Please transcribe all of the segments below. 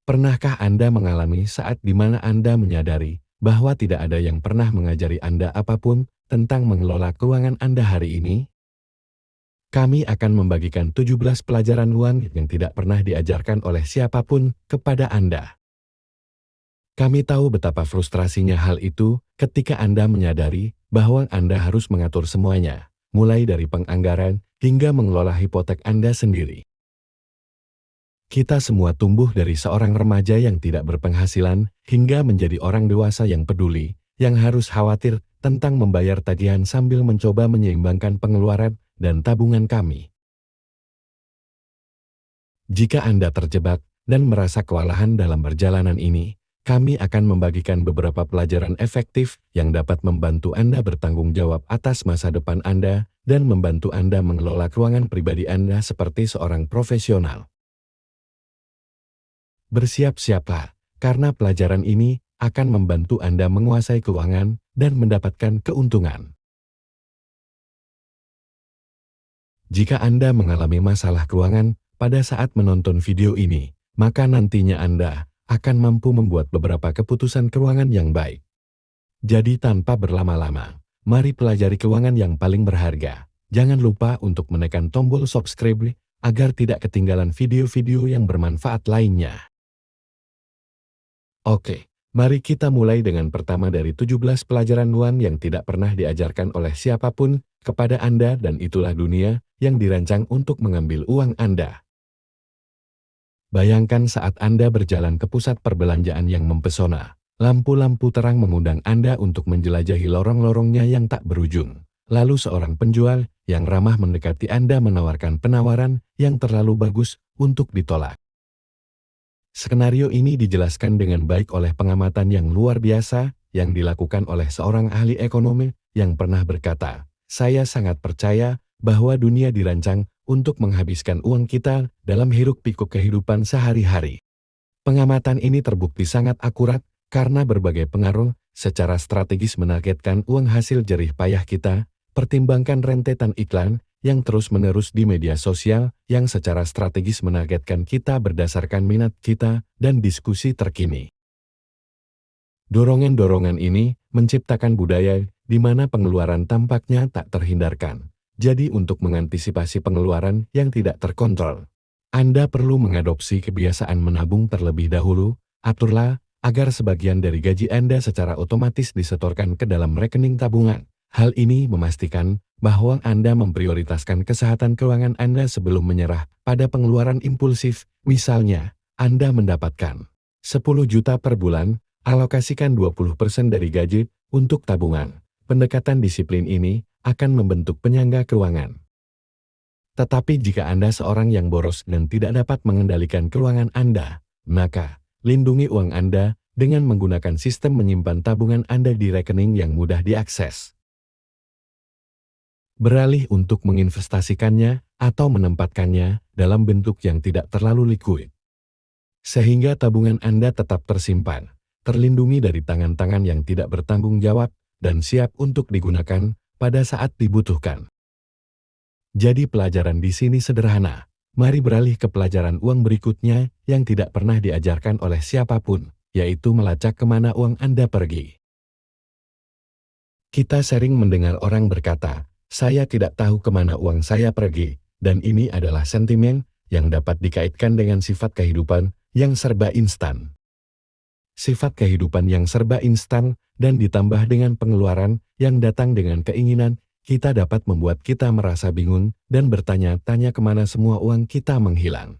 Pernahkah Anda mengalami saat di mana Anda menyadari bahwa tidak ada yang pernah mengajari Anda apapun tentang mengelola keuangan Anda hari ini? Kami akan membagikan 17 pelajaran uang yang tidak pernah diajarkan oleh siapapun kepada Anda. Kami tahu betapa frustrasinya hal itu ketika Anda menyadari bahwa Anda harus mengatur semuanya, mulai dari penganggaran hingga mengelola hipotek Anda sendiri. Kita semua tumbuh dari seorang remaja yang tidak berpenghasilan hingga menjadi orang dewasa yang peduli, yang harus khawatir tentang membayar tagihan sambil mencoba menyeimbangkan pengeluaran dan tabungan kami. Jika Anda terjebak dan merasa kewalahan dalam perjalanan ini, kami akan membagikan beberapa pelajaran efektif yang dapat membantu Anda bertanggung jawab atas masa depan Anda dan membantu Anda mengelola keuangan pribadi Anda seperti seorang profesional. Bersiap-siaplah, karena pelajaran ini akan membantu Anda menguasai keuangan dan mendapatkan keuntungan. Jika Anda mengalami masalah keuangan pada saat menonton video ini, maka nantinya Anda akan mampu membuat beberapa keputusan keuangan yang baik. Jadi tanpa berlama-lama, mari pelajari keuangan yang paling berharga. Jangan lupa untuk menekan tombol subscribe agar tidak ketinggalan video-video yang bermanfaat lainnya. Oke, mari kita mulai dengan pertama dari 17 pelajaran uang yang tidak pernah diajarkan oleh siapapun kepada Anda, dan itulah dunia yang dirancang untuk mengambil uang Anda. Bayangkan saat Anda berjalan ke pusat perbelanjaan yang mempesona. Lampu-lampu terang mengundang Anda untuk menjelajahi lorong-lorongnya yang tak berujung. Lalu seorang penjual yang ramah mendekati Anda menawarkan penawaran yang terlalu bagus untuk ditolak. Skenario ini dijelaskan dengan baik oleh pengamatan yang luar biasa yang dilakukan oleh seorang ahli ekonomi yang pernah berkata, "Saya sangat percaya bahwa dunia dirancang untuk menghabiskan uang kita dalam hiruk-pikuk kehidupan sehari-hari." Pengamatan ini terbukti sangat akurat karena berbagai pengaruh secara strategis menargetkan uang hasil jerih payah kita. Pertimbangkan rentetan iklan yang terus-menerus di media sosial yang secara strategis menargetkan kita berdasarkan minat kita dan diskusi terkini. Dorongan-dorongan ini menciptakan budaya di mana pengeluaran tampaknya tak terhindarkan. Jadi untuk mengantisipasi pengeluaran yang tidak terkontrol, Anda perlu mengadopsi kebiasaan menabung terlebih dahulu. Aturlah agar sebagian dari gaji Anda secara otomatis disetorkan ke dalam rekening tabungan. Hal ini memastikan bahwa Anda memprioritaskan kesehatan keuangan Anda sebelum menyerah pada pengeluaran impulsif. Misalnya, Anda mendapatkan 10 juta per bulan, alokasikan 20% dari gaji untuk tabungan. Pendekatan disiplin ini akan membentuk penyangga keuangan. Tetapi jika Anda seorang yang boros dan tidak dapat mengendalikan keuangan Anda, maka lindungi uang Anda dengan menggunakan sistem menyimpan tabungan Anda di rekening yang mudah diakses. Beralih untuk menginvestasikannya atau menempatkannya dalam bentuk yang tidak terlalu likuid, sehingga tabungan Anda tetap tersimpan, terlindungi dari tangan-tangan yang tidak bertanggung jawab, dan siap untuk digunakan pada saat dibutuhkan. Jadi pelajaran di sini sederhana. Mari beralih ke pelajaran uang berikutnya yang tidak pernah diajarkan oleh siapapun, yaitu melacak kemana uang Anda pergi. Kita sering mendengar orang berkata, "Saya tidak tahu kemana uang saya pergi," dan ini adalah sentimen yang dapat dikaitkan dengan sifat kehidupan yang serba instan. Sifat kehidupan yang serba instan dan ditambah dengan pengeluaran yang datang dengan keinginan, kita dapat membuat kita merasa bingung dan bertanya-tanya kemana semua uang kita menghilang.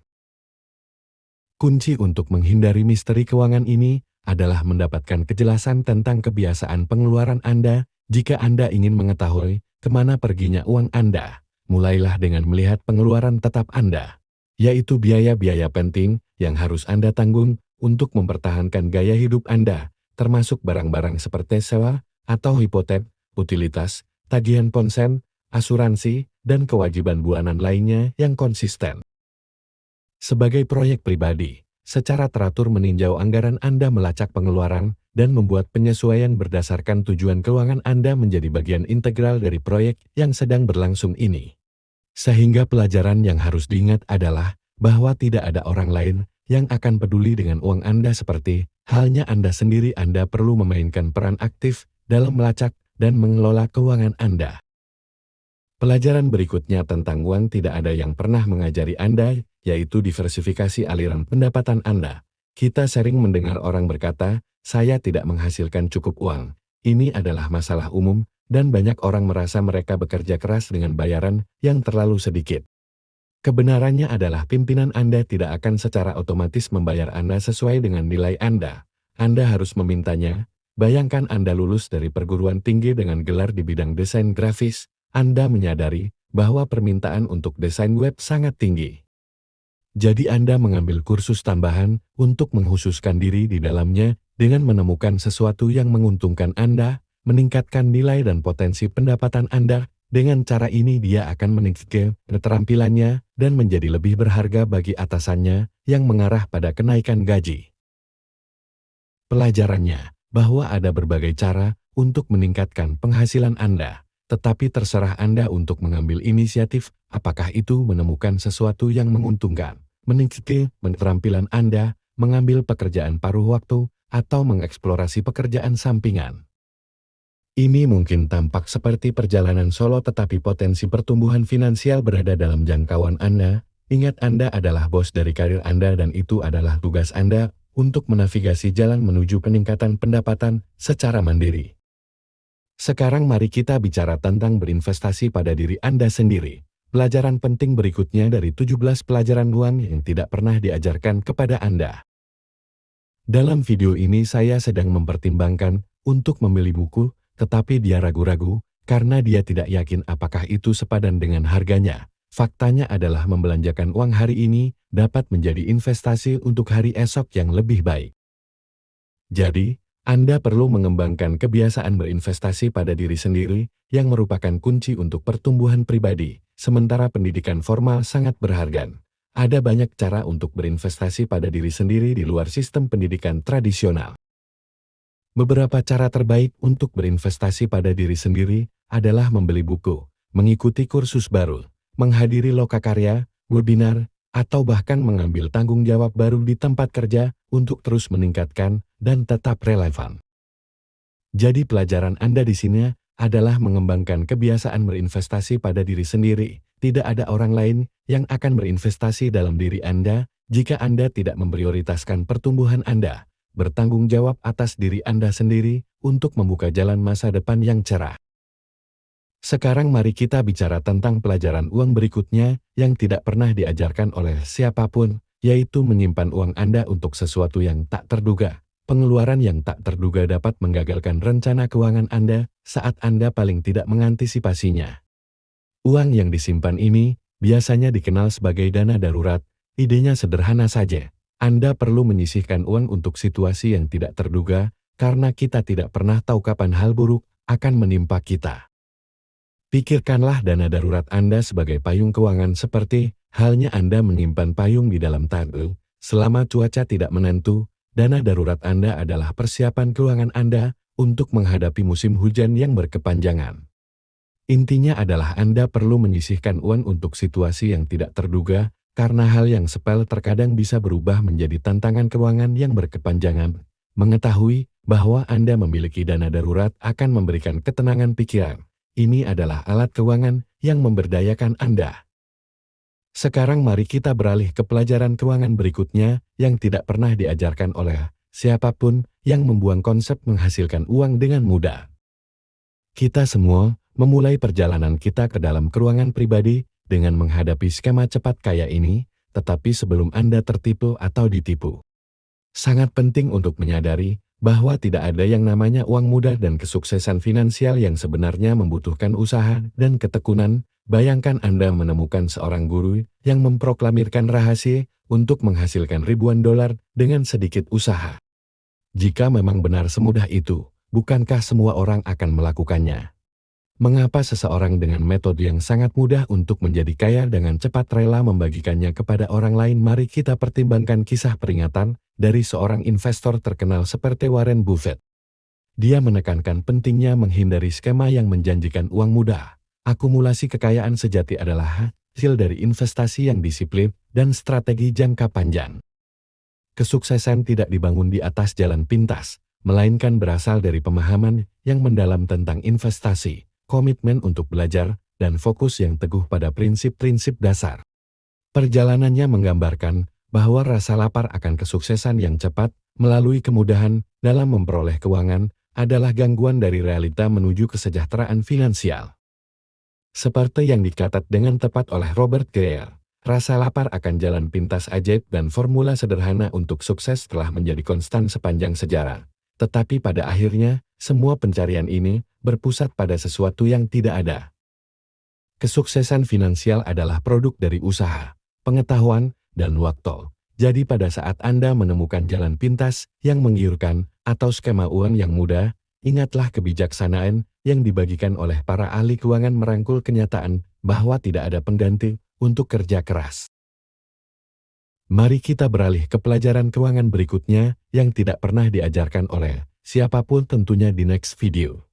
Kunci untuk menghindari misteri keuangan ini adalah mendapatkan kejelasan tentang kebiasaan pengeluaran Anda. Jika Anda ingin mengetahui kemana perginya uang Anda, mulailah dengan melihat pengeluaran tetap Anda, yaitu biaya-biaya penting yang harus Anda tanggung untuk mempertahankan gaya hidup Anda, termasuk barang-barang seperti sewa atau hipotek, utilitas, tagihan ponsel, asuransi, dan kewajiban bulanan lainnya yang konsisten. Sebagai proyek pribadi, secara teratur meninjau anggaran Anda, melacak pengeluaran, dan membuat penyesuaian berdasarkan tujuan keuangan Anda menjadi bagian integral dari proyek yang sedang berlangsung ini. Sehingga pelajaran yang harus diingat adalah bahwa tidak ada orang lain yang akan peduli dengan uang Anda seperti halnya Anda sendiri. Anda perlu memainkan peran aktif dalam melacak dan mengelola keuangan Anda. Pelajaran berikutnya tentang uang tidak ada yang pernah mengajari Anda, yaitu diversifikasi aliran pendapatan Anda. Kita sering mendengar orang berkata, "Saya tidak menghasilkan cukup uang." Ini adalah masalah umum, dan banyak orang merasa mereka bekerja keras dengan bayaran yang terlalu sedikit. Kebenarannya adalah pimpinan Anda tidak akan secara otomatis membayar Anda sesuai dengan nilai Anda. Anda harus memintanya. Bayangkan Anda lulus dari perguruan tinggi dengan gelar di bidang desain grafis. Anda menyadari bahwa permintaan untuk desain web sangat tinggi. Jadi Anda mengambil kursus tambahan untuk mengkhususkan diri di dalamnya dengan menemukan sesuatu yang menguntungkan Anda, meningkatkan nilai dan potensi pendapatan Anda. Dengan cara ini dia akan meningkatkan keterampilannya dan menjadi lebih berharga bagi atasannya yang mengarah pada kenaikan gaji. Pelajarannya, bahwa ada berbagai cara untuk meningkatkan penghasilan Anda, tetapi terserah Anda untuk mengambil inisiatif, apakah itu menemukan sesuatu yang menguntungkan, meningkatkan keterampilan Anda, mengambil pekerjaan paruh waktu, atau mengeksplorasi pekerjaan sampingan. Ini mungkin tampak seperti perjalanan solo, tetapi potensi pertumbuhan finansial berada dalam jangkauan Anda. Ingat, Anda adalah bos dari karir Anda dan itu adalah tugas Anda untuk menavigasi jalan menuju peningkatan pendapatan secara mandiri. Sekarang mari kita bicara tentang berinvestasi pada diri Anda sendiri. Pelajaran penting berikutnya dari 17 pelajaran uang yang tidak pernah diajarkan kepada Anda. Dalam video ini saya sedang mempertimbangkan untuk memilih buku, tetapi dia ragu-ragu karena dia tidak yakin apakah itu sepadan dengan harganya. Faktanya adalah membelanjakan uang hari ini dapat menjadi investasi untuk hari esok yang lebih baik. Jadi, Anda perlu mengembangkan kebiasaan berinvestasi pada diri sendiri yang merupakan kunci untuk pertumbuhan pribadi, sementara pendidikan formal sangat berharga. Ada banyak cara untuk berinvestasi pada diri sendiri di luar sistem pendidikan tradisional. Beberapa cara terbaik untuk berinvestasi pada diri sendiri adalah membeli buku, mengikuti kursus baru, menghadiri lokakarya, webinar, atau bahkan mengambil tanggung jawab baru di tempat kerja untuk terus meningkatkan dan tetap relevan. Jadi pelajaran Anda di sini adalah mengembangkan kebiasaan berinvestasi pada diri sendiri. Tidak ada orang lain yang akan berinvestasi dalam diri Anda jika Anda tidak memprioritaskan pertumbuhan Anda. Bertanggung jawab atas diri Anda sendiri untuk membuka jalan masa depan yang cerah. Sekarang mari kita bicara tentang pelajaran uang berikutnya yang tidak pernah diajarkan oleh siapapun, yaitu menyimpan uang Anda untuk sesuatu yang tak terduga. Pengeluaran yang tak terduga dapat menggagalkan rencana keuangan Anda saat Anda paling tidak mengantisipasinya. Uang yang disimpan ini biasanya dikenal sebagai dana darurat. Idenya sederhana saja. Anda perlu menyisihkan uang untuk situasi yang tidak terduga, karena kita tidak pernah tahu kapan hal buruk akan menimpa kita. Pikirkanlah dana darurat Anda sebagai payung keuangan seperti halnya Anda menyimpan payung di dalam tabung. Selama cuaca tidak menentu, dana darurat Anda adalah persiapan keuangan Anda untuk menghadapi musim hujan yang berkepanjangan. Intinya adalah Anda perlu menyisihkan uang untuk situasi yang tidak terduga, karena hal yang sepele terkadang bisa berubah menjadi tantangan keuangan yang berkepanjangan. Mengetahui bahwa Anda memiliki dana darurat akan memberikan ketenangan pikiran. Ini adalah alat keuangan yang memberdayakan Anda. Sekarang mari kita beralih ke pelajaran keuangan berikutnya yang tidak pernah diajarkan oleh siapapun yang membuang konsep menghasilkan uang dengan mudah. Kita semua memulai perjalanan kita ke dalam keuangan pribadi dengan menghadapi skema cepat kaya ini, tetapi sebelum Anda tertipu atau ditipu. Sangat penting untuk menyadari bahwa tidak ada yang namanya uang mudah dan kesuksesan finansial yang sebenarnya membutuhkan usaha dan ketekunan. Bayangkan Anda menemukan seorang guru yang memproklamirkan rahasia untuk menghasilkan ribuan dolar dengan sedikit usaha. Jika memang benar semudah itu, bukankah semua orang akan melakukannya? Mengapa seseorang dengan metode yang sangat mudah untuk menjadi kaya dengan cepat rela membagikannya kepada orang lain? Mari kita pertimbangkan kisah peringatan dari seorang investor terkenal seperti Warren Buffett. Dia menekankan pentingnya menghindari skema yang menjanjikan uang mudah. Akumulasi kekayaan sejati adalah hasil dari investasi yang disiplin dan strategi jangka panjang. Kesuksesan tidak dibangun di atas jalan pintas, melainkan berasal dari pemahaman yang mendalam tentang investasi, komitmen untuk belajar, dan fokus yang teguh pada prinsip-prinsip dasar. Perjalanannya menggambarkan bahwa rasa lapar akan kesuksesan yang cepat melalui kemudahan dalam memperoleh keuangan adalah gangguan dari realita menuju kesejahteraan finansial. Seperti yang dicatat dengan tepat oleh Robert Greer, rasa lapar akan jalan pintas ajaib dan formula sederhana untuk sukses telah menjadi konstan sepanjang sejarah. Tetapi pada akhirnya, semua pencarian ini berpusat pada sesuatu yang tidak ada. Kesuksesan finansial adalah produk dari usaha, pengetahuan, dan waktu. Jadi pada saat Anda menemukan jalan pintas yang menggiurkan atau skema uang yang mudah, ingatlah kebijaksanaan yang dibagikan oleh para ahli keuangan merangkul kenyataan bahwa tidak ada pengganti untuk kerja keras. Mari kita beralih ke pelajaran keuangan berikutnya yang tidak pernah diajarkan oleh siapapun tentunya di next video.